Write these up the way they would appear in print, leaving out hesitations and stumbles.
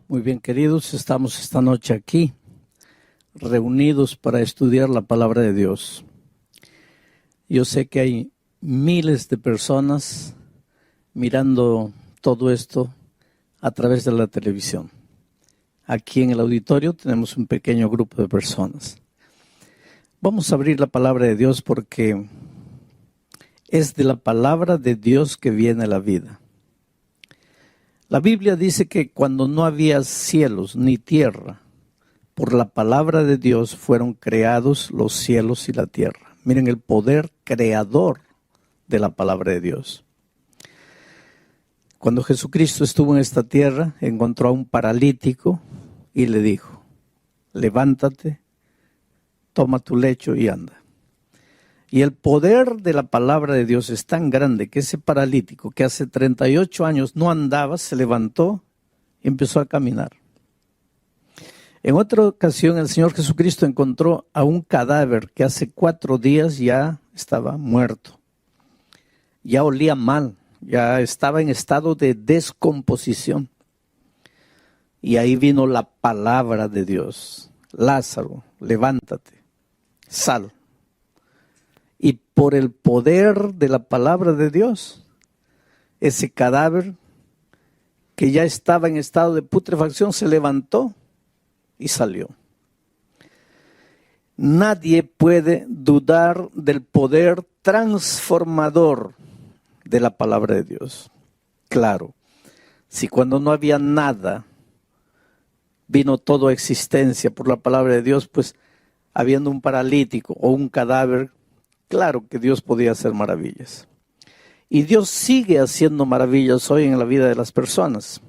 Muy bien, queridos, estamos esta noche aquí, reunidos para estudiar la palabra de Dios. Yo sé que hay miles de personas mirando todo esto a través de la televisión. Aquí en el auditorio tenemos un pequeño grupo de personas. Vamos a abrir la palabra de Dios porque es de la palabra de Dios que viene la vida. La Biblia dice que cuando no había cielos ni tierra, por la palabra de Dios fueron creados los cielos y la tierra. Miren el poder creador de la palabra de Dios. Cuando Jesucristo estuvo en esta tierra, encontró a un paralítico y le dijo: levántate, toma tu lecho y anda. Y el poder de la palabra de Dios es tan grande que ese paralítico que hace 38 años no andaba, se levantó y empezó a caminar. En otra ocasión el Señor Jesucristo encontró a un cadáver que hace 4 días ya estaba muerto. Ya olía mal, ya estaba en estado de descomposición. Y ahí vino la palabra de Dios: Lázaro, levántate, sal. Y por el poder de la palabra de Dios, ese cadáver que ya estaba en estado de putrefacción se levantó y salió. Nadie puede dudar del poder transformador de la palabra de Dios. Claro, si cuando no había nada vino todo a existencia por la palabra de Dios, pues habiendo un paralítico o un cadáver, claro que Dios podía hacer maravillas. Y Dios sigue haciendo maravillas hoy en la vida de las personas.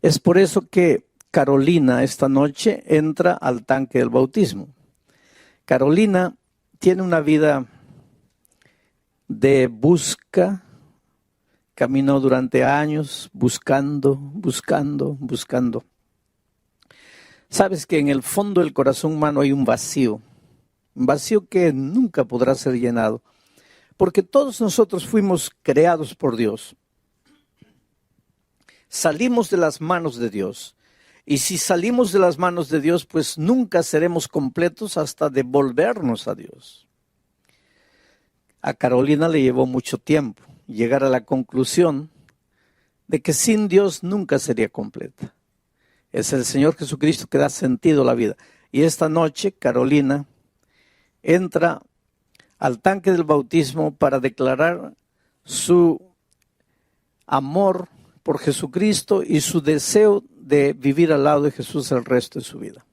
Es por eso que Carolina esta noche entra al tanque del bautismo. Carolina tiene una vida de busca, caminó durante años buscando. Sabes que en el fondo del corazón humano hay un vacío que nunca podrá ser llenado, porque todos nosotros fuimos creados por Dios. Salimos de las manos de Dios. Y si salimos de las manos de Dios, pues nunca seremos completos hasta devolvernos a Dios. A Carolina le llevó mucho tiempo llegar a la conclusión de que sin Dios nunca sería completa. Es el Señor Jesucristo que da sentido a la vida. Y esta noche Carolina entra al tanque del bautismo para declarar su amor por Jesucristo y su deseo de vivir al lado de Jesús el resto de su vida.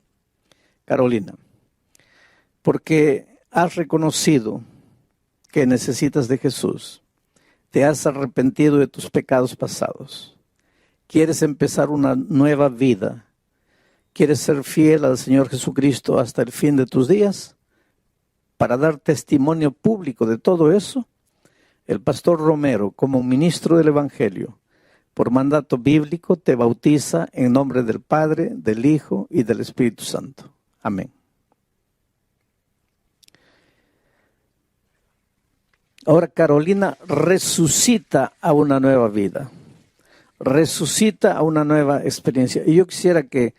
Carolina, porque has reconocido que necesitas de Jesús, te has arrepentido de tus pecados pasados, quieres empezar una nueva vida, quieres ser fiel al Señor Jesucristo hasta el fin de tus días, para dar testimonio público de todo eso, el pastor Romero, como ministro del Evangelio, por mandato bíblico, te bautiza en nombre del Padre, del Hijo y del Espíritu Santo. Amén. Ahora Carolina resucita a una nueva vida, resucita a una nueva experiencia. Y yo quisiera que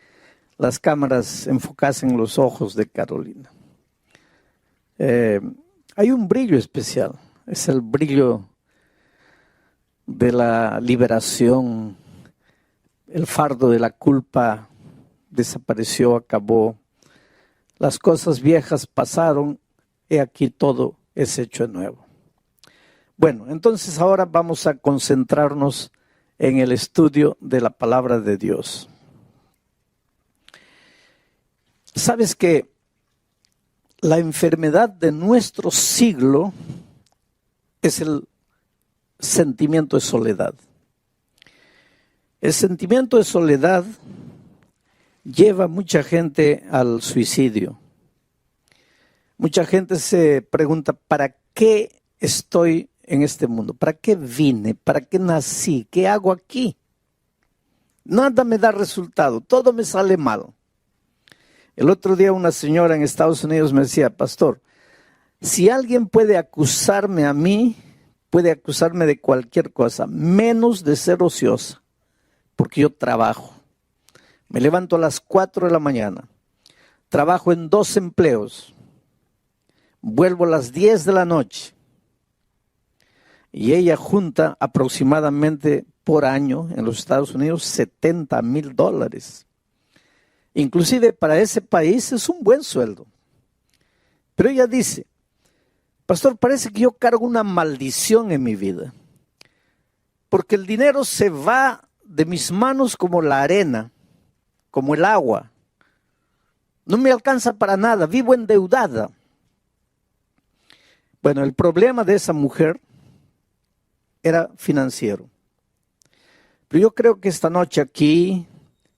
las cámaras enfocasen los ojos de Carolina. Hay un brillo especial, es el brillo de la liberación. El fardo de la culpa desapareció, acabó. Las cosas viejas pasaron, y aquí todo es hecho de nuevo. Bueno, entonces ahora vamos a concentrarnos en el estudio de la palabra de Dios. ¿Sabes que la enfermedad de nuestro siglo es el sentimiento de soledad? El sentimiento de soledad lleva a mucha gente al suicidio. Mucha gente se pregunta: ¿para qué estoy en este mundo? ¿Para qué vine? ¿Para qué nací? ¿Qué hago aquí? Nada me da resultado, todo me sale mal. El otro día una señora en Estados Unidos me decía: pastor, si alguien puede acusarme a mí, puede acusarme de cualquier cosa, menos de ser ociosa, porque yo trabajo, Me levanto a las 4 de la mañana. Trabajo en 2 empleos. Vuelvo a las 10 de la noche. Y ella junta aproximadamente por año en los Estados Unidos $70,000. Inclusive para ese país es un buen sueldo. Pero ella dice, pastor, parece que yo cargo una maldición en mi vida. Porque el dinero se va de mis manos como la arena, como el agua. No me alcanza para nada, vivo endeudada. Bueno, el problema de esa mujer era financiero. Pero yo creo que esta noche aquí,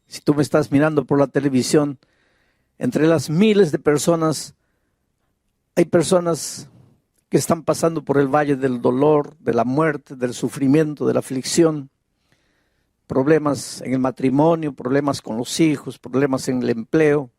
si tú me estás mirando por la televisión, entre las miles de personas, hay personas que están pasando por el valle del dolor, de la muerte, del sufrimiento, de la aflicción, problemas en el matrimonio, problemas con los hijos, problemas en el empleo,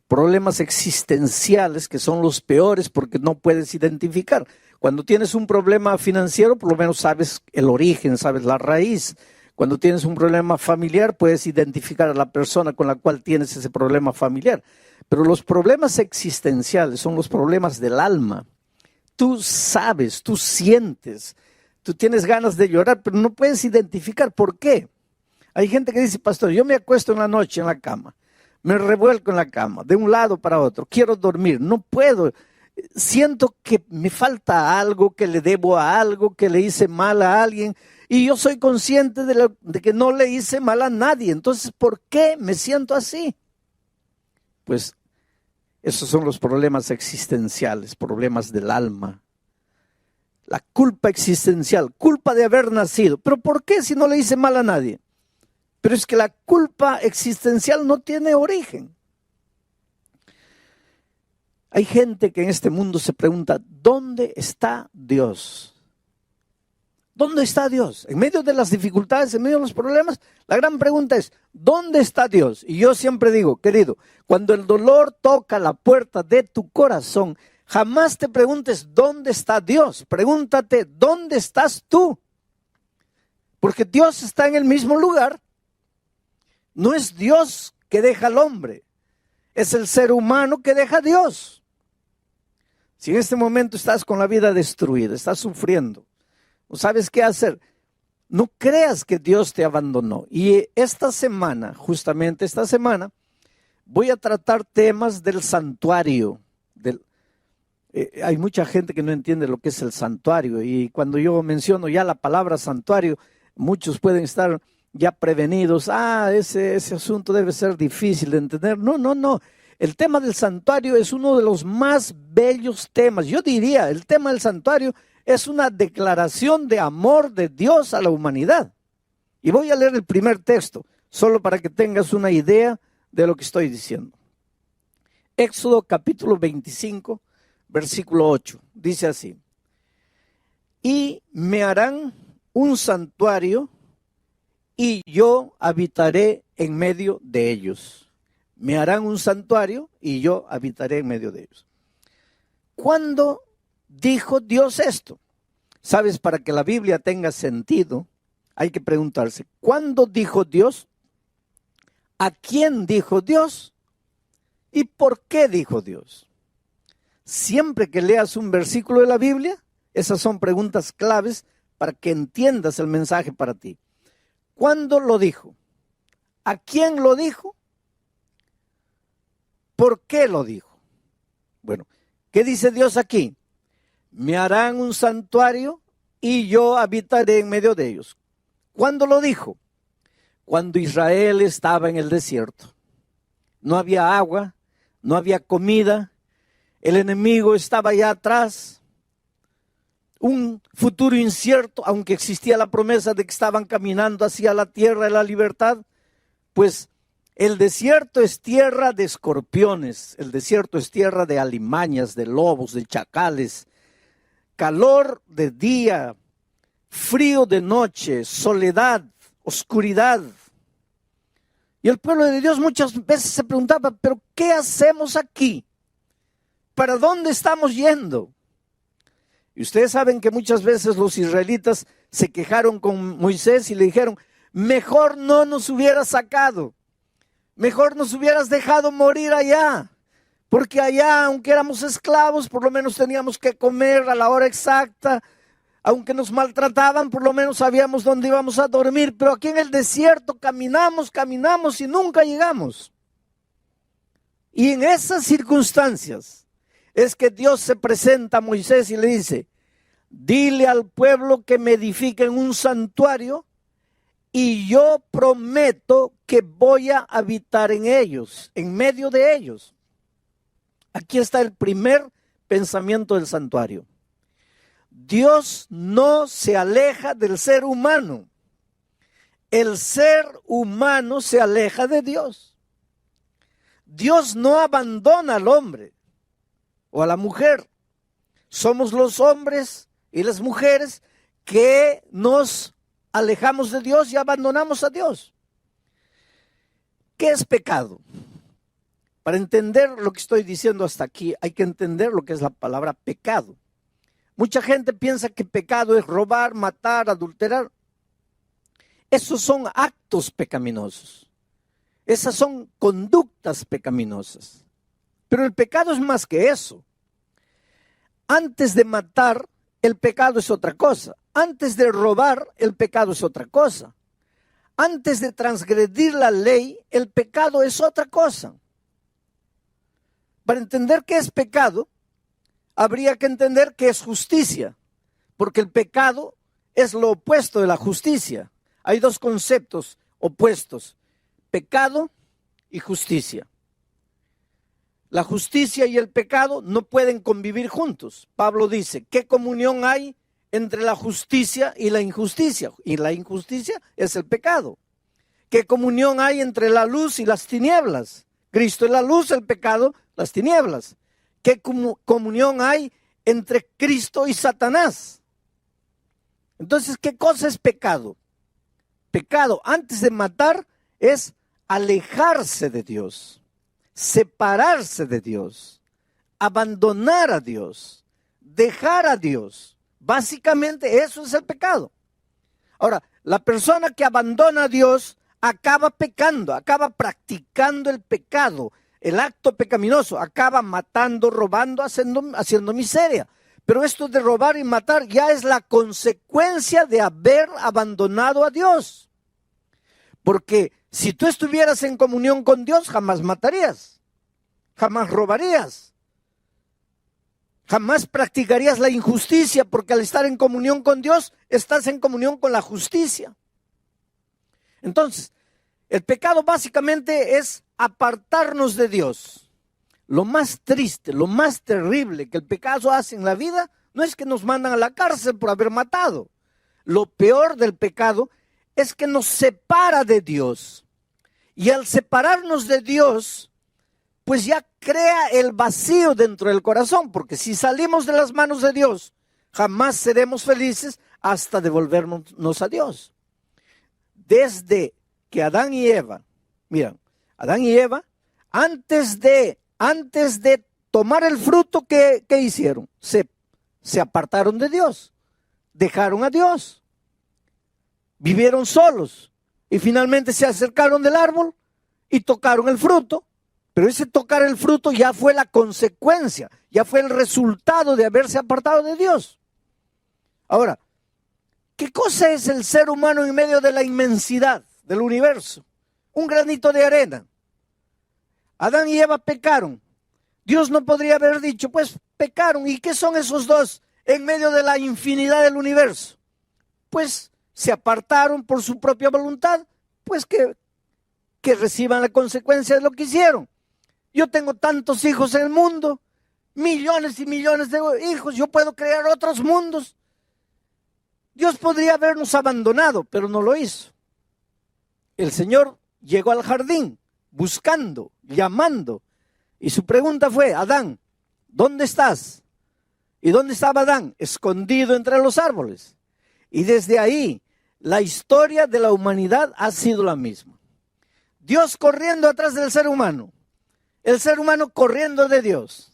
problemas existenciales que son los peores porque no puedes identificar. Cuando tienes un problema financiero, por lo menos sabes el origen, sabes la raíz. Cuando tienes un problema familiar, puedes identificar a la persona con la cual tienes ese problema familiar. Pero los problemas existenciales son los problemas del alma. Tú sabes, tú sientes, tú tienes ganas de llorar, pero no puedes identificar por qué. Hay gente que dice, pastor, yo me acuesto en la noche en la cama, me revuelco en la cama, de un lado para otro, quiero dormir, no puedo. Siento que me falta algo, que le debo a algo, que le hice mal a alguien, y yo soy consciente de que no le hice mal a nadie. Entonces, ¿por qué me siento así? Pues esos son los problemas existenciales, problemas del alma. La culpa existencial, culpa de haber nacido. ¿Pero por qué si no le hice mal a nadie? Pero es que la culpa existencial no tiene origen. Hay gente que en este mundo se pregunta, ¿dónde está Dios? ¿Dónde está Dios? En medio de las dificultades, en medio de los problemas, la gran pregunta es, ¿dónde está Dios? Y yo siempre digo, querido, cuando el dolor toca la puerta de tu corazón, jamás te preguntes, ¿dónde está Dios? Pregúntate, ¿dónde estás tú? Porque Dios está en el mismo lugar. No es Dios que deja al hombre, es el ser humano que deja a Dios. Si en este momento estás con la vida destruida, estás sufriendo, no sabes qué hacer, no creas que Dios te abandonó. Y esta semana, justamente esta semana, voy a tratar temas del santuario. Hay mucha gente que no entiende lo que es el santuario, y cuando yo menciono ya la palabra santuario, muchos pueden estar ya prevenidos. Ese asunto debe ser difícil de entender. No. El tema del santuario es uno de los más bellos temas. Yo diría, el tema del santuario es una declaración de amor de Dios a la humanidad. Y voy a leer el primer texto, solo para que tengas una idea de lo que estoy diciendo. Éxodo capítulo 25, versículo 8. Dice así: y me harán un santuario y yo habitaré en medio de ellos. Me harán un santuario y yo habitaré en medio de ellos. ¿Cuándo dijo Dios esto? Sabes, para que la Biblia tenga sentido, hay que preguntarse, ¿cuándo dijo Dios? ¿A quién dijo Dios? ¿Y por qué dijo Dios? Siempre que leas un versículo de la Biblia, esas son preguntas claves para que entiendas el mensaje para ti. ¿Cuándo lo dijo? ¿A quién lo dijo? ¿Por qué lo dijo? Bueno, ¿qué dice Dios aquí? Me harán un santuario y yo habitaré en medio de ellos. ¿Cuándo lo dijo? Cuando Israel estaba en el desierto. No había agua, no había comida, el enemigo estaba allá atrás. Un futuro incierto, aunque existía la promesa de que estaban caminando hacia la tierra de la libertad, pues el desierto es tierra de escorpiones, el desierto es tierra de alimañas, de lobos, de chacales, calor de día, frío de noche, soledad, oscuridad. Y el pueblo de Dios muchas veces se preguntaba, ¿pero qué hacemos aquí? ¿Para dónde estamos yendo? Y ustedes saben que muchas veces los israelitas se quejaron con Moisés y le dijeron, mejor no nos hubiera sacado. Mejor nos hubieras dejado morir allá. Porque allá, aunque éramos esclavos, por lo menos teníamos que comer a la hora exacta. Aunque nos maltrataban, por lo menos sabíamos dónde íbamos a dormir. Pero aquí en el desierto caminamos y nunca llegamos. Y en esas circunstancias es que Dios se presenta a Moisés y le dice: dile al pueblo que me edifiquen un santuario y yo prometo que voy a habitar en ellos, en medio de ellos. Aquí está el primer pensamiento del santuario. Dios no se aleja del ser humano. El ser humano se aleja de Dios. Dios no abandona al hombre o a la mujer. Somos los hombres y las mujeres que nos alejamos de Dios y abandonamos a Dios. ¿Qué es pecado? Para entender lo que estoy diciendo hasta aquí, hay que entender lo que es la palabra pecado. Mucha gente piensa que pecado es robar, matar, adulterar. Esos son actos pecaminosos. Esas son conductas pecaminosas. Pero el pecado es más que eso. Antes de matar, el pecado es otra cosa. Antes de robar, el pecado es otra cosa. Antes de transgredir la ley, el pecado es otra cosa. Para entender qué es pecado, habría que entender qué es justicia, porque el pecado es lo opuesto de la justicia. Hay dos conceptos opuestos: pecado y justicia. La justicia y el pecado no pueden convivir juntos. Pablo dice: ¿qué comunión hay entre la justicia y la injusticia? Y la injusticia es el pecado. ¿Qué comunión hay entre la luz y las tinieblas? Cristo es la luz, el pecado, las tinieblas. ¿Qué comunión hay entre Cristo y Satanás? Entonces, ¿qué cosa es pecado? Pecado, antes de matar, es alejarse de Dios, separarse de Dios, abandonar a Dios, dejar a Dios. Básicamente eso es el pecado. Ahora, la persona que abandona a Dios acaba pecando, acaba practicando el pecado, el acto pecaminoso, acaba matando, robando, haciendo miseria. Pero esto de robar y matar ya es la consecuencia de haber abandonado a Dios. Porque si tú estuvieras en comunión con Dios, jamás matarías, jamás robarías, jamás practicarías la injusticia, porque al estar en comunión con Dios, estás en comunión con la justicia. Entonces, el pecado básicamente es apartarnos de Dios. Lo más triste, lo más terrible que el pecado hace en la vida no es que nos mandan a la cárcel por haber matado. Lo peor del pecado es que nos separa de Dios. Y al separarnos de Dios, pues ya crea el vacío dentro del corazón, porque si salimos de las manos de Dios, jamás seremos felices hasta devolvernos a Dios. Desde que Adán y Eva, miren, Adán y Eva, antes de tomar el fruto, ¿qué hicieron? Se apartaron de Dios, dejaron a Dios, vivieron solos y finalmente se acercaron del árbol y tocaron el fruto. Pero ese tocar el fruto ya fue la consecuencia, ya fue el resultado de haberse apartado de Dios. Ahora, ¿qué cosa es el ser humano en medio de la inmensidad del universo? Un granito de arena. Adán y Eva pecaron. Dios no podría haber dicho, pues pecaron. ¿Y qué son esos dos en medio de la infinidad del universo? Pues se apartaron por su propia voluntad, pues que reciban la consecuencia de lo que hicieron. Yo tengo tantos hijos en el mundo, millones y millones de hijos, yo puedo crear otros mundos. Dios podría habernos abandonado, pero no lo hizo. El Señor llegó al jardín buscando, llamando, y su pregunta fue: Adán, ¿dónde estás? ¿Y dónde estaba Adán? Escondido entre los árboles. Y desde ahí, la historia de la humanidad ha sido la misma. Dios corriendo atrás del ser humano, el ser humano corriendo de Dios,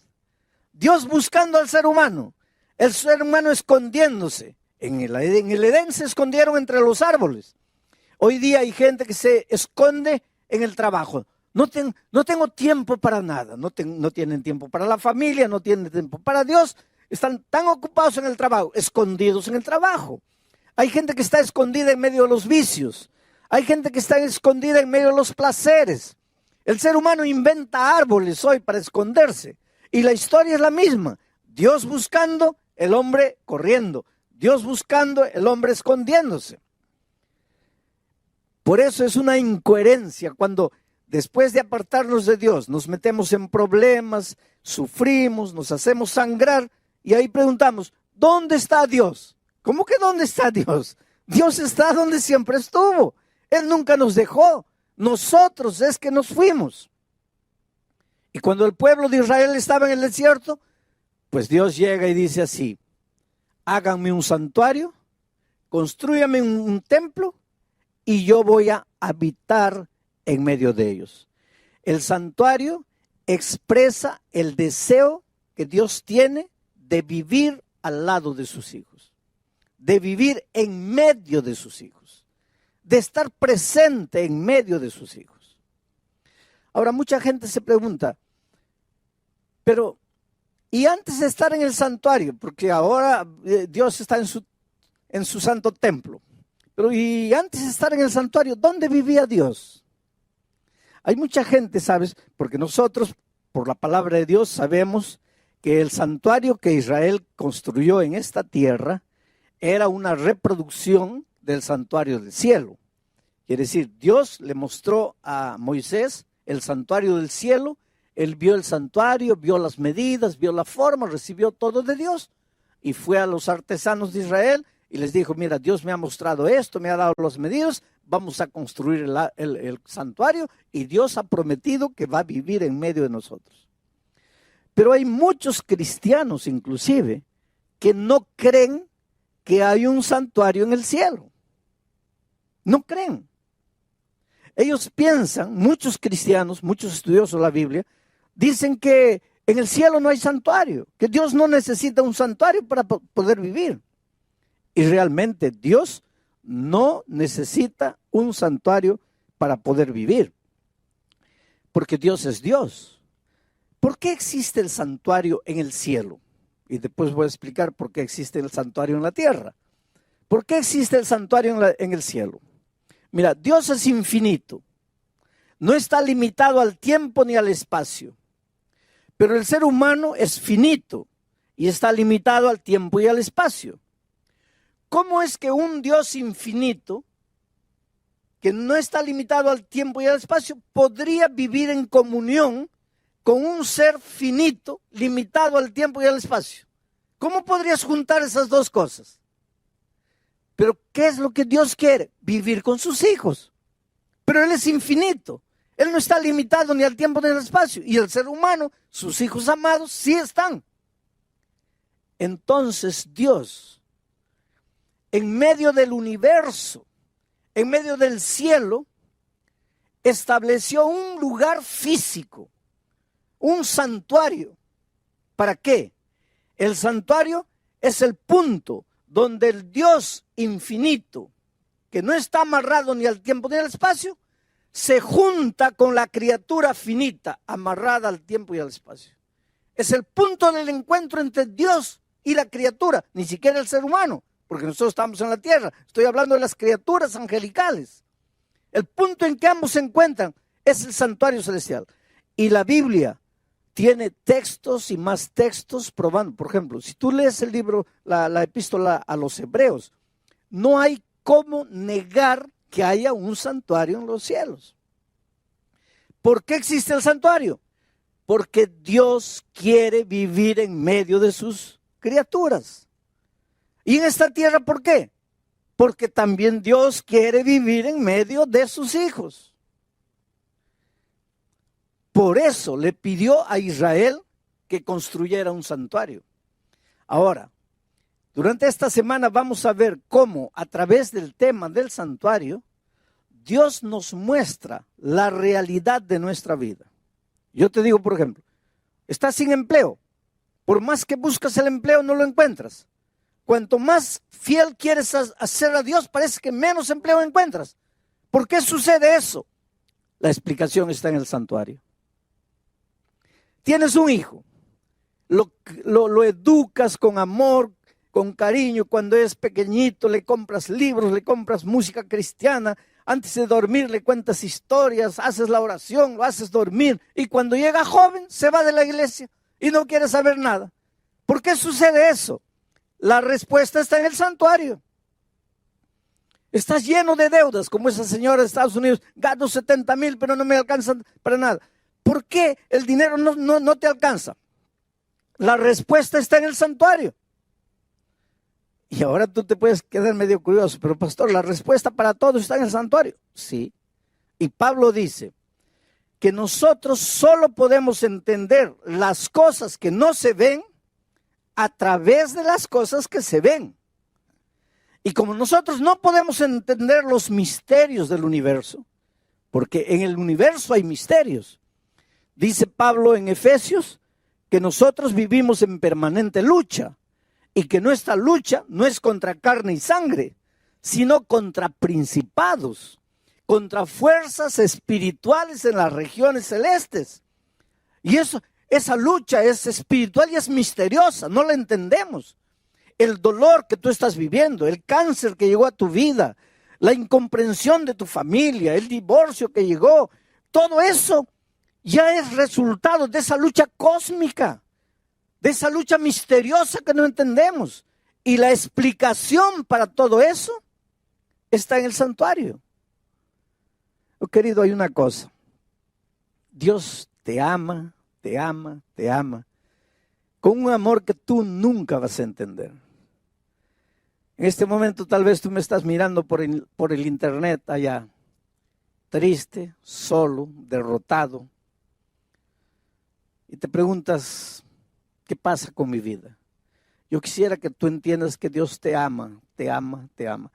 Dios buscando al ser humano, el ser humano escondiéndose. En el Edén se escondieron entre los árboles. Hoy día hay gente que se esconde en el trabajo. No tengo tiempo para nada. No tienen tiempo para la familia, no tienen tiempo para Dios. Están tan ocupados en el trabajo, escondidos en el trabajo. Hay gente que está escondida en medio de los vicios. Hay gente que está escondida en medio de los placeres. El ser humano inventa árboles hoy para esconderse. Y la historia es la misma. Dios buscando, el hombre corriendo. Dios buscando, el hombre escondiéndose. Por eso es una incoherencia cuando después de apartarnos de Dios nos metemos en problemas, sufrimos, nos hacemos sangrar y ahí preguntamos, ¿dónde está Dios? ¿Cómo que dónde está Dios? Dios está donde siempre estuvo. Él nunca nos dejó. Nosotros es que nos fuimos. Y cuando el pueblo de Israel estaba en el desierto, pues Dios llega y dice así, háganme un santuario, constrúyame un templo y yo voy a habitar en medio de ellos. El santuario expresa el deseo que Dios tiene de vivir al lado de sus hijos, de vivir en medio de sus hijos, de estar presente en medio de sus hijos. Ahora mucha gente se pregunta, pero y antes de estar en el santuario, porque ahora Dios está en su santo templo, pero y antes de estar en el santuario, ¿dónde vivía Dios? Hay mucha gente, ¿sabes? Porque nosotros, por la palabra de Dios, sabemos que el santuario que Israel construyó en esta tierra era una reproducción del santuario del cielo. Quiere decir, Dios le mostró a Moisés el santuario del cielo. Él vio el santuario, vio las medidas, vio la forma, recibió todo de Dios y fue a los artesanos de Israel y les dijo, mira, Dios me ha mostrado esto, me ha dado las medidas, vamos a construir el santuario y Dios ha prometido que va a vivir en medio de nosotros. Pero hay muchos cristianos inclusive que no creen que hay un santuario en el cielo. No creen. Ellos piensan, muchos cristianos, muchos estudiosos de la Biblia, dicen que en el cielo no hay santuario, que Dios no necesita un santuario para poder vivir. Y realmente Dios no necesita un santuario para poder vivir, porque Dios es Dios. ¿Por qué existe el santuario en el cielo? Y después voy a explicar por qué existe el santuario en la tierra. ¿Por qué existe el santuario en el cielo? Mira, Dios es infinito, no está limitado al tiempo ni al espacio. Pero el ser humano es finito y está limitado al tiempo y al espacio. ¿Cómo es que un Dios infinito, que no está limitado al tiempo y al espacio, podría vivir en comunión con un ser finito, limitado al tiempo y al espacio? ¿Cómo podrías juntar esas dos cosas? Pero ¿qué es lo que Dios quiere? Vivir con sus hijos. Pero Él es infinito. Él no está limitado ni al tiempo ni al espacio. Y el ser humano, sus hijos amados, sí están. Entonces Dios, en medio del universo, en medio del cielo, estableció un lugar físico, un santuario. ¿Para qué? El santuario es el punto donde el Dios infinito, que no está amarrado ni al tiempo ni al espacio, se junta con la criatura finita, amarrada al tiempo y al espacio. Es el punto del encuentro entre Dios y la criatura, ni siquiera el ser humano, porque nosotros estamos en la tierra. Estoy hablando de las criaturas angelicales. El punto en que ambos se encuentran es el santuario celestial. Y la Biblia tiene textos y más textos probando. Por ejemplo, si tú lees el libro, la epístola a los Hebreos, no hay cómo negar que haya un santuario en los cielos. ¿Por qué existe el santuario? Porque Dios quiere vivir en medio de sus criaturas. ¿Y en esta tierra por qué? Porque también Dios quiere vivir en medio de sus hijos. Por eso le pidió a Israel que construyera un santuario. Ahora, durante esta semana vamos a ver cómo a través del tema del santuario, Dios nos muestra la realidad de nuestra vida. Yo te digo, por ejemplo, estás sin empleo. Por más que buscas el empleo, no lo encuentras. Cuanto más fiel quieres hacer a Dios, parece que menos empleo encuentras. ¿Por qué sucede eso? La explicación está en el santuario. Tienes un hijo, lo educas con amor, con cariño. Cuando es pequeñito le compras libros, le compras música cristiana. Antes de dormir le cuentas historias, haces la oración, lo haces dormir. Y cuando llega joven se va de la iglesia y no quiere saber nada. ¿Por qué sucede eso? La respuesta está en el santuario. Estás lleno de deudas, como esa señora de Estados Unidos. Gano 70,000, pero no me alcanzan para nada. ¿Por qué el dinero no te alcanza? La respuesta está en el santuario. Y ahora tú te puedes quedar medio curioso, pero pastor, la respuesta para todo está en el santuario. Sí. Y Pablo dice que nosotros solo podemos entender las cosas que no se ven a través de las cosas que se ven. Y como nosotros no podemos entender los misterios del universo, porque en el universo hay misterios, dice Pablo en Efesios que nosotros vivimos en permanente lucha y que nuestra lucha no es contra carne y sangre, sino contra principados, contra fuerzas espirituales en las regiones celestes. Y esa lucha es espiritual y es misteriosa, no la entendemos. El dolor que tú estás viviendo, el cáncer que llegó a tu vida, la incomprensión de tu familia, el divorcio que llegó, todo eso ya es resultado de esa lucha cósmica, de esa lucha misteriosa que no entendemos. Y la explicación para todo eso está en el santuario. Oh, querido, hay una cosa. Dios te ama, te ama, te ama, con un amor que tú nunca vas a entender. En este momento tal vez tú me estás mirando por el internet allá, triste, solo, derrotado, y te preguntas, ¿qué pasa con mi vida? Yo quisiera que tú entiendas que Dios te ama, te ama, te ama.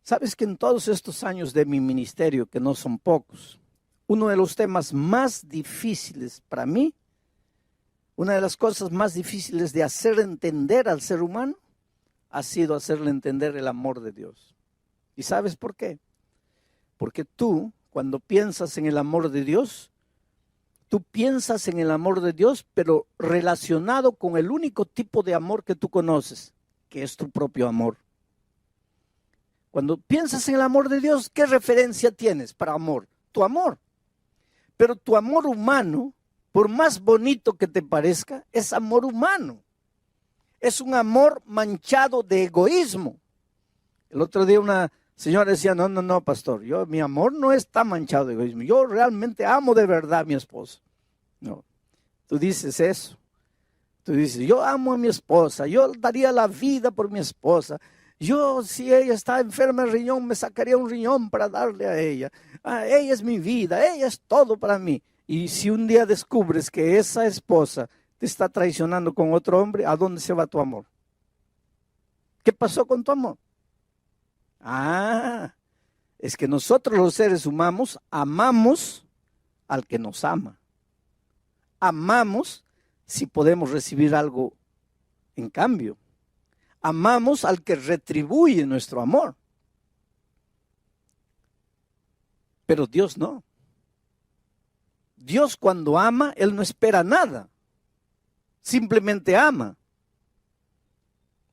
Sabes que en todos estos años de mi ministerio, que no son pocos, uno de los temas más difíciles para mí, una de las cosas más difíciles de hacer entender al ser humano, ha sido hacerle entender el amor de Dios. ¿Y sabes por qué? Porque tú, cuando piensas en el amor de Dios, tú piensas en el amor de Dios, pero relacionado con el único tipo de amor que tú conoces, que es tu propio amor. Cuando piensas en el amor de Dios, ¿qué referencia tienes para amor? Tu amor. Pero tu amor humano, por más bonito que te parezca, es amor humano. Es un amor manchado de egoísmo. El otro día una señora decía, no, pastor, mi amor no está manchado de egoísmo. Yo realmente amo de verdad a mi esposa. No, tú dices eso. Tú dices, yo amo a mi esposa, yo daría la vida por mi esposa. Yo, si ella está enferma de riñón, me sacaría un riñón para darle a ella. Ella es mi vida, ella es todo para mí. Y si un día descubres que esa esposa te está traicionando con otro hombre, ¿a dónde se va tu amor? ¿Qué pasó con tu amor? Es que nosotros los seres humanos amamos al que nos ama. Amamos si podemos recibir algo en cambio. Amamos al que retribuye nuestro amor. Pero Dios no. Dios cuando ama, Él no espera nada. Simplemente ama.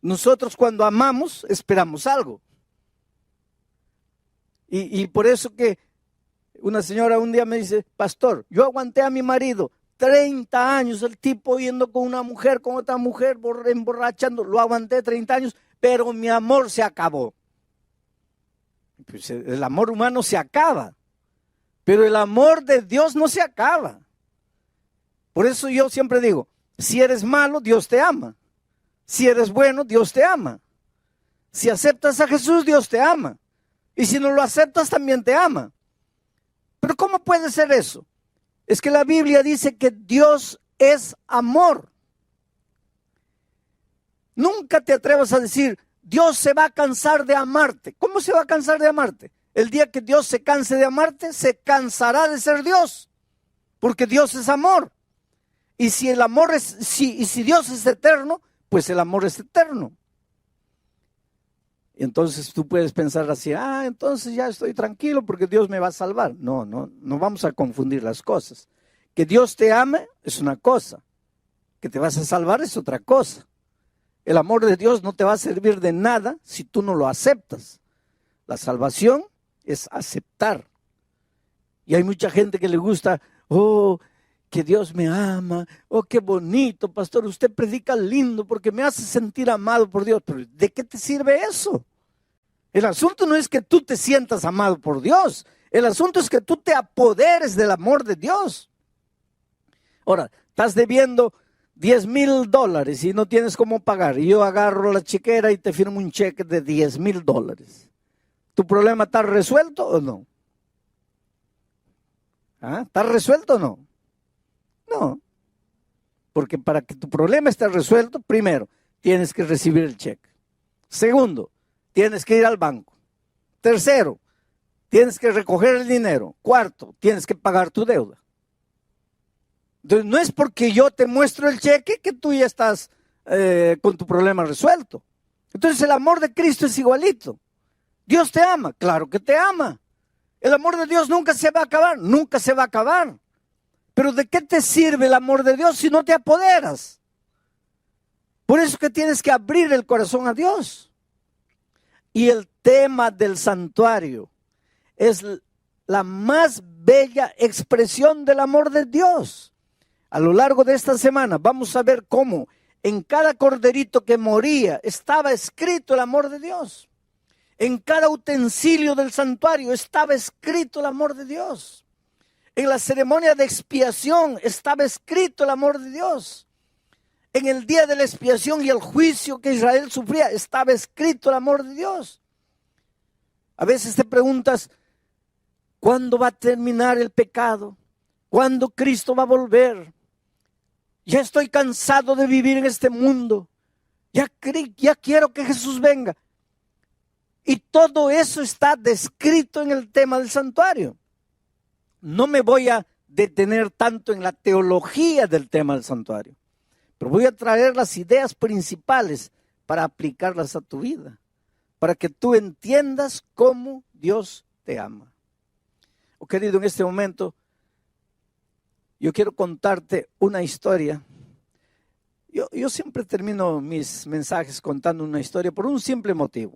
Nosotros cuando amamos, esperamos algo. Y por eso que una señora un día me dice, pastor, yo aguanté a mi marido 30 años, el tipo yendo con una mujer, con otra mujer, emborrachando, lo aguanté 30 años, pero mi amor se acabó. Pues el amor humano se acaba, pero el amor de Dios no se acaba. Por eso yo siempre digo, si eres malo, Dios te ama. Si eres bueno, Dios te ama. Si aceptas a Jesús, Dios te ama. Y si no lo aceptas, también te ama. Pero ¿cómo puede ser eso? Es que la Biblia dice que Dios es amor. Nunca te atrevas a decir, Dios se va a cansar de amarte. ¿Cómo se va a cansar de amarte? El día que Dios se canse de amarte, se cansará de ser Dios. Porque Dios es amor. Y si el amor si Dios es eterno, pues el amor es eterno. Entonces tú puedes pensar así, entonces ya estoy tranquilo porque Dios me va a salvar. No vamos a confundir las cosas. Que Dios te ame es una cosa, que te vas a salvar es otra cosa. El amor de Dios no te va a servir de nada si tú no lo aceptas. La salvación es aceptar. Y hay mucha gente que le gusta, que Dios me ama, qué bonito, pastor, usted predica lindo porque me hace sentir amado por Dios. Pero ¿de qué te sirve eso? El asunto no es que tú te sientas amado por Dios, el asunto es que tú te apoderes del amor de Dios. Ahora, estás debiendo $10,000 y no tienes cómo pagar, y yo agarro la chequera y te firmo un cheque de $10,000. ¿Tu problema está resuelto o no? ¿Está resuelto o no? No, porque para que tu problema esté resuelto, primero, tienes que recibir el cheque. Segundo, tienes que ir al banco. Tercero, tienes que recoger el dinero. Cuarto, tienes que pagar tu deuda. Entonces, no es porque yo te muestro el cheque que tú ya estás con tu problema resuelto. Entonces, el amor de Cristo es igualito. Dios te ama, claro que te ama. El amor de Dios nunca se va a acabar, nunca se va a acabar. Pero ¿de qué te sirve el amor de Dios si no te apoderas? Por eso que tienes que abrir el corazón a Dios. Y el tema del santuario es la más bella expresión del amor de Dios. A lo largo de esta semana vamos a ver cómo en cada corderito que moría estaba escrito el amor de Dios. En cada utensilio del santuario estaba escrito el amor de Dios. En la ceremonia de expiación estaba escrito el amor de Dios. En el día de la expiación y el juicio que Israel sufría estaba escrito el amor de Dios. A veces te preguntas, ¿cuándo va a terminar el pecado? ¿Cuándo Cristo va a volver? Ya estoy cansado de vivir en este mundo. Ya quiero que Jesús venga. Y todo eso está descrito en el tema del santuario. No me voy a detener tanto en la teología del tema del santuario, pero voy a traer las ideas principales para aplicarlas a tu vida, para que tú entiendas cómo Dios te ama. Querido, en este momento yo quiero contarte una historia. Yo siempre termino mis mensajes contando una historia por un simple motivo.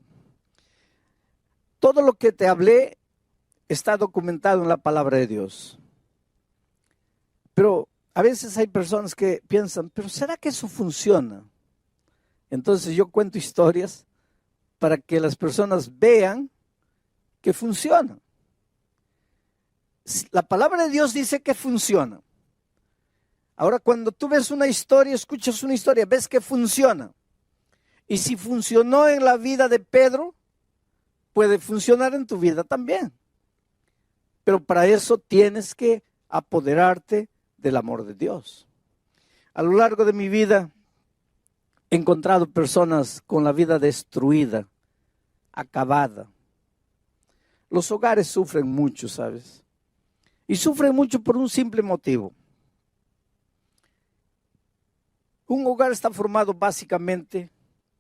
Todo lo que te hablé está documentado en la palabra de Dios. Pero a veces hay personas que piensan, ¿pero será que eso funciona? Entonces yo cuento historias para que las personas vean que funciona. La palabra de Dios dice que funciona. Ahora, cuando tú ves una historia, escuchas una historia, ves que funciona. Y si funcionó en la vida de Pedro, puede funcionar en tu vida también. Pero para eso tienes que apoderarte del amor de Dios. A lo largo de mi vida he encontrado personas con la vida destruida, acabada. Los hogares sufren mucho, ¿sabes? Y sufren mucho por un simple motivo. Un hogar está formado básicamente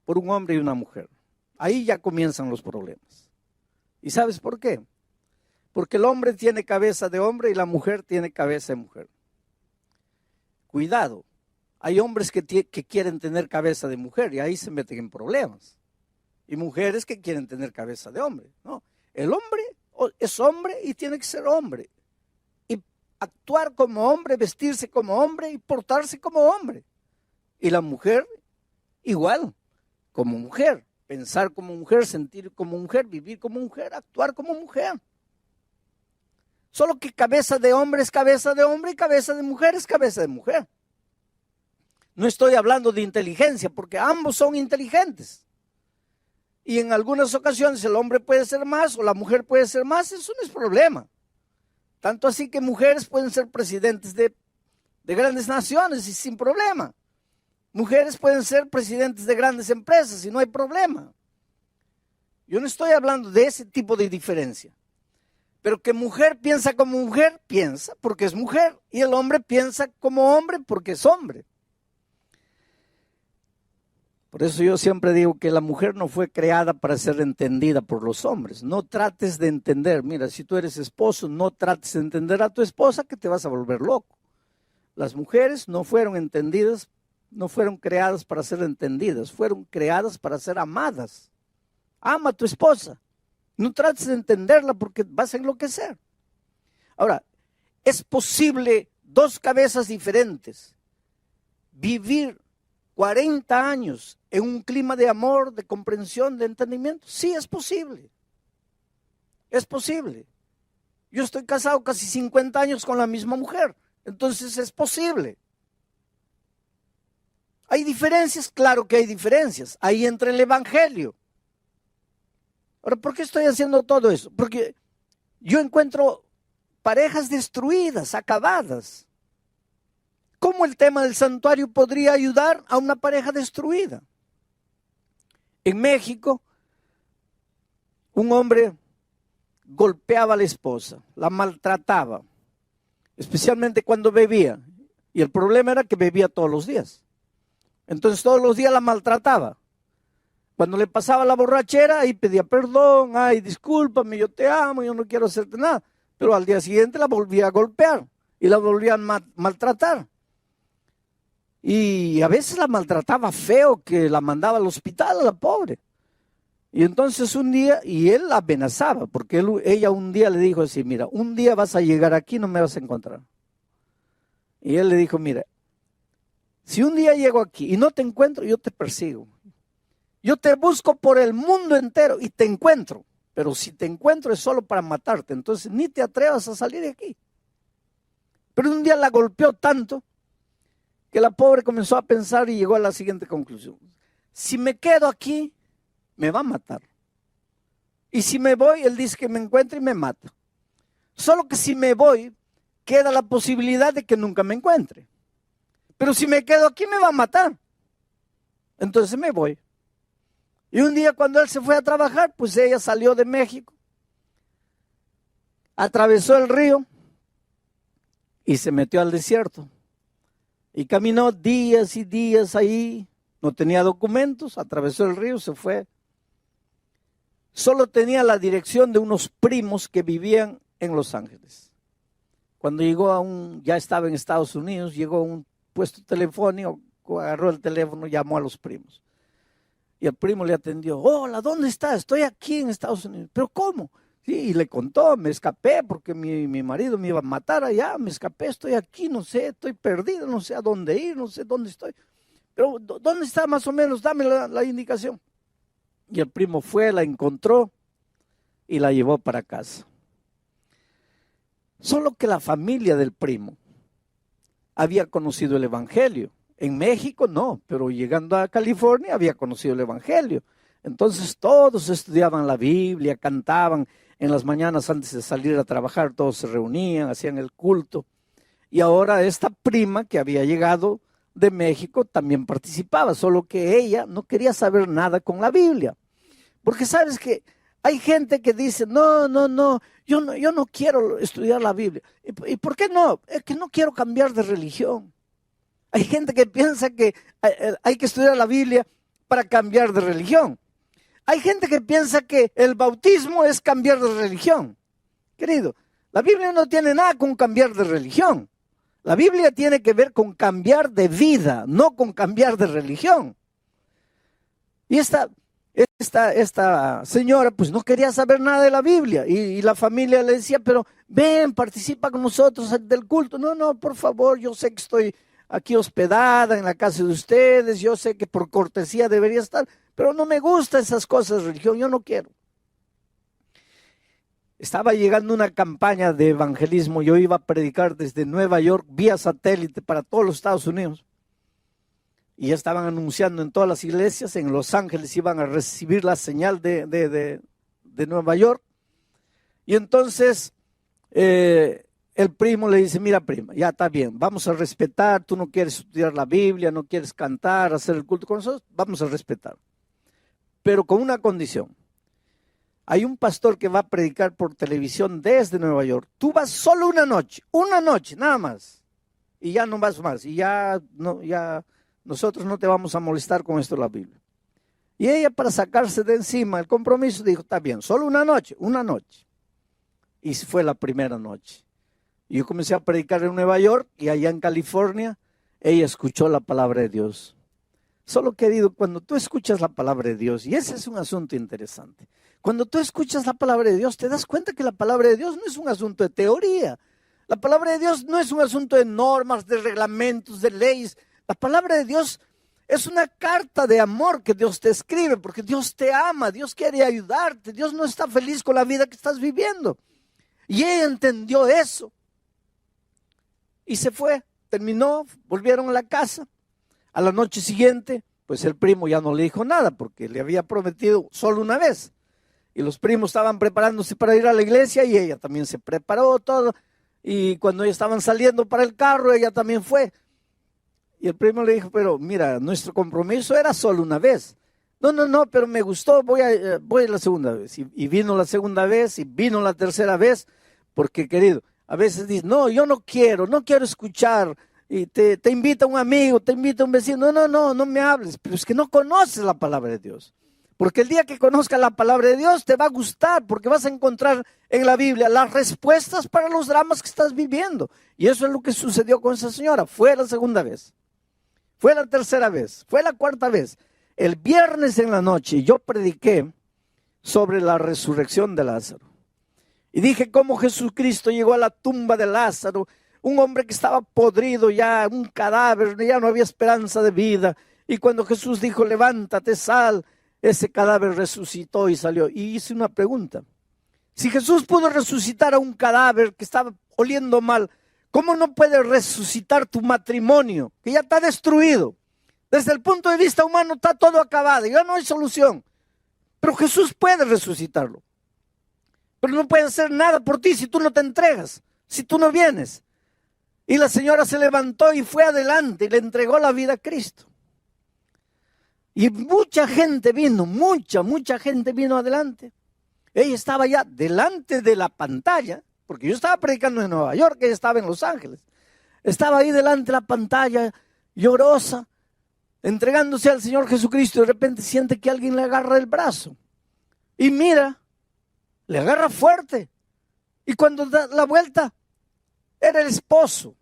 por un hombre y una mujer. Ahí ya comienzan los problemas. ¿Y sabes por qué? Porque el hombre tiene cabeza de hombre y la mujer tiene cabeza de mujer. Cuidado, hay hombres que quieren tener cabeza de mujer y ahí se meten en problemas. Y mujeres que quieren tener cabeza de hombre. No, el hombre es hombre y tiene que ser hombre. Y actuar como hombre, vestirse como hombre y portarse como hombre. Y la mujer igual, como mujer. Pensar como mujer, sentir como mujer, vivir como mujer, actuar como mujer. Solo que cabeza de hombre es cabeza de hombre y cabeza de mujer es cabeza de mujer. No estoy hablando de inteligencia, porque ambos son inteligentes. Y en algunas ocasiones el hombre puede ser más o la mujer puede ser más, eso no es problema. Tanto así que mujeres pueden ser presidentes de grandes naciones y sin problema. Mujeres pueden ser presidentes de grandes empresas y no hay problema. Yo no estoy hablando de ese tipo de diferencia. Pero que mujer piensa como mujer, piensa porque es mujer. Y el hombre piensa como hombre porque es hombre. Por eso yo siempre digo que la mujer no fue creada para ser entendida por los hombres. No trates de entender. Mira, si tú eres esposo, no trates de entender a tu esposa, que te vas a volver loco. Las mujeres no fueron entendidas, no fueron creadas para ser entendidas, fueron creadas para ser amadas. Ama a tu esposa. No trates de entenderla porque vas a enloquecer. Ahora, es posible dos cabezas diferentes vivir 40 años en un clima de amor, de comprensión, de entendimiento. Sí, es posible. Es posible. Yo estoy casado casi 50 años con la misma mujer. Entonces es posible. ¿Hay diferencias? Claro que hay diferencias. Ahí entra el evangelio. Ahora, ¿por qué estoy haciendo todo eso? Porque yo encuentro parejas destruidas, acabadas. ¿Cómo el tema del santuario podría ayudar a una pareja destruida? En México, un hombre golpeaba a la esposa, la maltrataba, especialmente cuando bebía. Y el problema era que bebía todos los días. Entonces todos los días la maltrataba. Cuando le pasaba la borrachera, ahí pedía perdón, ay, discúlpame, yo te amo, yo no quiero hacerte nada. Pero al día siguiente la volvía a golpear y la volvía a maltratar. Y a veces la maltrataba feo, que la mandaba al hospital a la pobre. Y entonces un día, y él la amenazaba, porque ella un día le dijo así, mira, un día vas a llegar aquí, no me vas a encontrar. Y él le dijo, mira, si un día llego aquí y no te encuentro, yo te persigo. Yo te busco por el mundo entero y te encuentro. Pero si te encuentro es solo para matarte, entonces ni te atrevas a salir de aquí. Pero un día la golpeó tanto que la pobre comenzó a pensar y llegó a la siguiente conclusión. Si me quedo aquí, me va a matar. Y si me voy, él dice que me encuentra y me mata. Solo que si me voy, queda la posibilidad de que nunca me encuentre. Pero si me quedo aquí, me va a matar. Entonces me voy. Y un día cuando él se fue a trabajar, pues ella salió de México, atravesó el río y se metió al desierto. Y caminó días y días ahí, no tenía documentos, atravesó el río, se fue. Solo tenía la dirección de unos primos que vivían en Los Ángeles. Cuando llegó ya estaba en Estados Unidos, llegó a un puesto telefónico, agarró el teléfono, llamó a los primos. Y el primo le atendió, hola, ¿dónde estás? Estoy aquí en Estados Unidos. ¿Pero cómo? Sí, y le contó, me escapé porque mi marido me iba a matar allá, me escapé, estoy aquí, no sé, estoy perdido, no sé a dónde ir, no sé dónde estoy. Pero ¿dónde está más o menos? Dame la indicación. Y el primo fue, la encontró y la llevó para casa. Solo que la familia del primo había conocido el evangelio. En México no, pero llegando a California había conocido el evangelio. Entonces todos estudiaban la Biblia, cantaban en las mañanas antes de salir a trabajar, todos se reunían, hacían el culto. Y ahora esta prima que había llegado de México también participaba, solo que ella no quería saber nada con la Biblia. Porque sabes que hay gente que dice, no, yo no quiero estudiar la Biblia. ¿Y por qué no? Es que no quiero cambiar de religión. Hay gente que piensa que hay que estudiar la Biblia para cambiar de religión. Hay gente que piensa que el bautismo es cambiar de religión. Querido, la Biblia no tiene nada con cambiar de religión. La Biblia tiene que ver con cambiar de vida, no con cambiar de religión. Y esta señora pues no quería saber nada de la Biblia y la familia le decía, pero ven, participa con nosotros del culto. No, por favor, yo sé que estoy aquí hospedada en la casa de ustedes, yo sé que por cortesía debería estar, pero no me gustan esas cosas de religión, yo no quiero. Estaba llegando una campaña de evangelismo, yo iba a predicar desde Nueva York vía satélite para todos los Estados Unidos. Y ya estaban anunciando en todas las iglesias, en Los Ángeles iban a recibir la señal de Nueva York. Y entonces el primo le dice, mira prima, ya está bien, vamos a respetar, tú no quieres estudiar la Biblia, no quieres cantar, hacer el culto con nosotros, vamos a respetar. Pero con una condición. Hay un pastor que va a predicar por televisión desde Nueva York. Tú vas solo una noche, nada más. Y ya no vas más. Y ya nosotros no te vamos a molestar con esto de la Biblia. Y ella, para sacarse de encima el compromiso, dijo, está bien, solo una noche. Y fue la primera noche. Y yo comencé a predicar en Nueva York y allá en California, ella escuchó la palabra de Dios. Solo, querido, cuando tú escuchas la palabra de Dios, y ese es un asunto interesante, cuando tú escuchas la palabra de Dios, te das cuenta que la palabra de Dios no es un asunto de teoría. La palabra de Dios no es un asunto de normas, de reglamentos, de leyes. La palabra de Dios es una carta de amor que Dios te escribe, porque Dios te ama, Dios quiere ayudarte, Dios no está feliz con la vida que estás viviendo. Y ella entendió eso. Y se fue, terminó, volvieron a la casa. A la noche siguiente, pues el primo ya no le dijo nada, porque le había prometido solo una vez. Y los primos estaban preparándose para ir a la iglesia y ella también se preparó todo. Y cuando ellos estaban saliendo para el carro, ella también fue. Y el primo le dijo, pero mira, nuestro compromiso era solo una vez. No, pero me gustó, voy a la segunda vez. Y vino la segunda vez y vino la tercera vez, porque, querido, a veces dices, no, yo no quiero escuchar. Y te invita un amigo, te invita un vecino, no me hables, pero es que no conoces la palabra de Dios. Porque el día que conozcas la palabra de Dios te va a gustar, porque vas a encontrar en la Biblia las respuestas para los dramas que estás viviendo. Y eso es lo que sucedió con esa señora. Fue la segunda vez, fue la tercera vez, fue la cuarta vez. El viernes en la noche yo prediqué sobre la resurrección de Lázaro. Y dije cómo Jesucristo llegó a la tumba de Lázaro, un hombre que estaba podrido ya, un cadáver, ya no había esperanza de vida. Y cuando Jesús dijo, levántate, sal, ese cadáver resucitó y salió. Y hice una pregunta. Si Jesús pudo resucitar a un cadáver que estaba oliendo mal, ¿cómo no puede resucitar tu matrimonio, que ya está destruido? Desde el punto de vista humano está todo acabado, ya no hay solución. Pero Jesús puede resucitarlo. Pero no puede hacer nada por ti si tú no te entregas, si tú no vienes. Y la señora se levantó y fue adelante y le entregó la vida a Cristo. Y mucha gente vino, mucha gente vino adelante. Ella estaba ya delante de la pantalla, porque yo estaba predicando en Nueva York, ella estaba en Los Ángeles. Estaba ahí delante de la pantalla, llorosa, entregándose al Señor Jesucristo. Y de repente siente que alguien le agarra el brazo. Y mira, le agarra fuerte. Y cuando da la vuelta, era el esposo.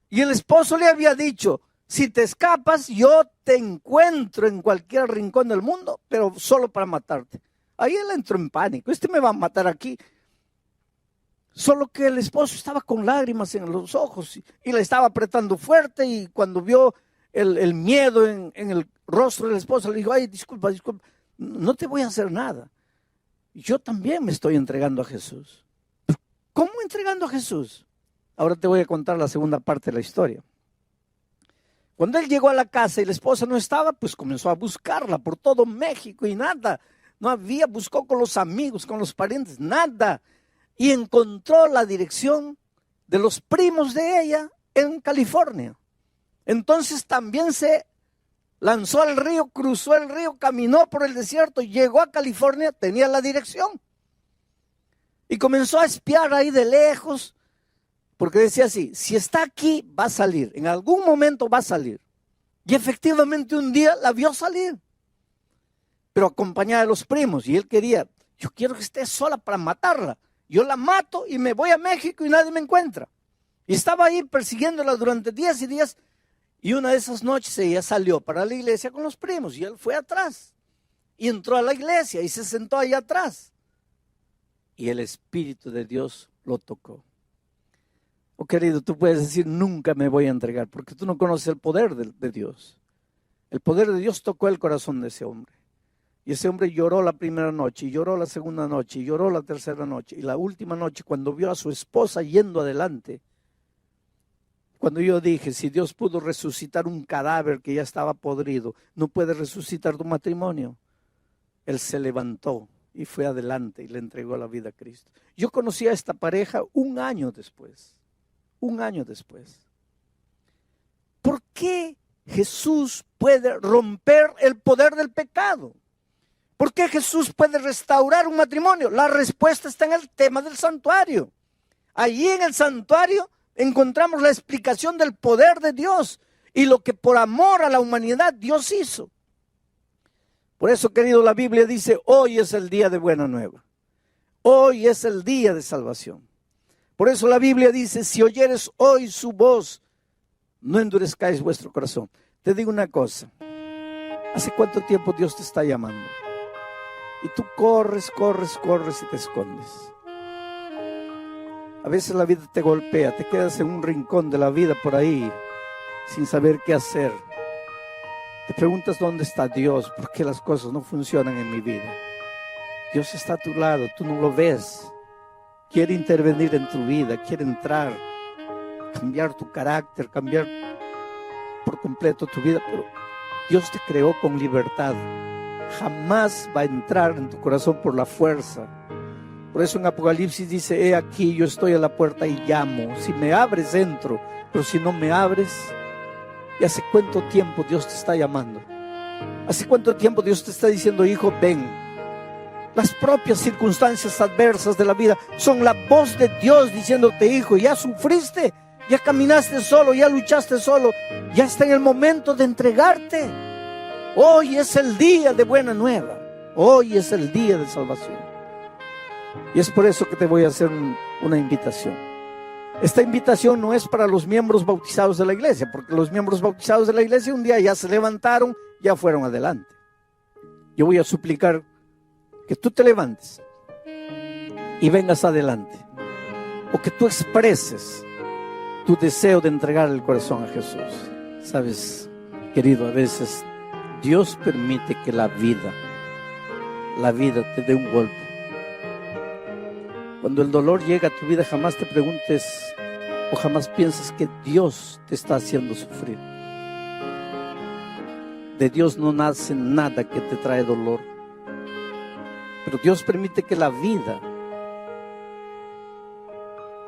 Y el esposo le había dicho, si te escapas, yo te encuentro en cualquier rincón del mundo, pero solo para matarte. Ahí él entró en pánico, me va a matar aquí. Solo que el esposo estaba con lágrimas en los ojos y le estaba apretando fuerte, y cuando vio el miedo en el rostro del esposo, le dijo, ay, disculpa, no te voy a hacer nada. Yo también me estoy entregando a Jesús. ¿Cómo entregando a Jesús? Ahora te voy a contar la segunda parte de la historia. Cuando él llegó a la casa y la esposa no estaba, pues comenzó a buscarla por todo México y nada. No había, buscó con los amigos, con los parientes, nada. Y encontró la dirección de los primos de ella en California. Entonces también se lanzó al río, cruzó el río, caminó por el desierto, llegó a California, tenía la dirección. Y comenzó a espiar ahí de lejos, porque decía así, si está aquí va a salir, en algún momento va a salir. Y efectivamente un día la vio salir, pero acompañada de los primos. Y él quería, yo quiero que esté sola para matarla. Yo la mato y me voy a México y nadie me encuentra. Y estaba ahí persiguiéndola durante días y días. Y una de esas noches ella salió para la iglesia con los primos y él fue atrás. Y entró a la iglesia y se sentó ahí atrás. Y el Espíritu de Dios lo tocó. Oh, querido, tú puedes decir, nunca me voy a entregar, porque tú no conoces el poder de Dios. El poder de Dios tocó el corazón de ese hombre. Y ese hombre lloró la primera noche, y lloró la segunda noche, y lloró la tercera noche. Y la última noche, cuando vio a su esposa yendo adelante, cuando yo dije, si Dios pudo resucitar un cadáver que ya estaba podrido, no puede resucitar tu matrimonio. Él se levantó y fue adelante y le entregó la vida a Cristo. Yo conocí a esta pareja un año después. ¿Por qué Jesús puede romper el poder del pecado? ¿Por qué Jesús puede restaurar un matrimonio? La respuesta está en el tema del santuario. Allí en el santuario encontramos la explicación del poder de Dios y lo que por amor a la humanidad Dios hizo. Por eso, querido, la Biblia dice, hoy es el día de buena nueva. Hoy es el día de salvación. Por eso la Biblia dice, si oyeres hoy su voz, no endurezcáis vuestro corazón. Te digo una cosa, ¿hace cuánto tiempo Dios te está llamando? Y tú corres y te escondes. A veces la vida te golpea, te quedas en un rincón de la vida por ahí, sin saber qué hacer. Te preguntas dónde está Dios, por qué las cosas no funcionan en mi vida. Dios está a tu lado, tú no lo ves. Quiere intervenir en tu vida, quiere entrar, cambiar tu carácter, cambiar por completo tu vida. Pero Dios te creó con libertad. Jamás va a entrar en tu corazón por la fuerza. Por eso en Apocalipsis dice, he aquí, yo estoy a la puerta y llamo. Si me abres, entro. Pero si no me abres, ¿y hace cuánto tiempo Dios te está llamando? ¿Hace cuánto tiempo Dios te está diciendo, hijo, ven? Las propias circunstancias adversas de la vida son la voz de Dios diciéndote, hijo, ya sufriste, ya caminaste solo, ya luchaste solo, ya está en el momento de entregarte. Hoy es el día de buena nueva, hoy es el día de salvación. Y es por eso que te voy a hacer una invitación. Esta invitación no es para los miembros bautizados de la iglesia, porque los miembros bautizados de la iglesia un día ya se levantaron, ya fueron adelante. Yo voy a suplicar que tú te levantes y vengas adelante, o que tú expreses tu deseo de entregar el corazón a Jesús. Sabes, querido, a veces Dios permite que la vida te dé un golpe. Cuando el dolor llega a tu vida, jamás te preguntes o jamás pienses que Dios te está haciendo sufrir. De Dios no nace nada que te trae dolor. Pero Dios permite que la vida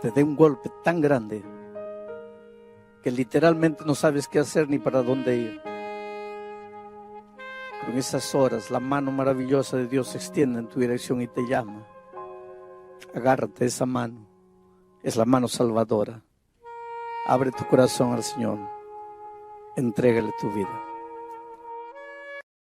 te dé un golpe tan grande que literalmente no sabes qué hacer ni para dónde ir. Pero en esas horas la mano maravillosa de Dios se extiende en tu dirección y te llama. Agárrate de esa mano. Es la mano salvadora. Abre tu corazón al Señor. Entrégale tu vida.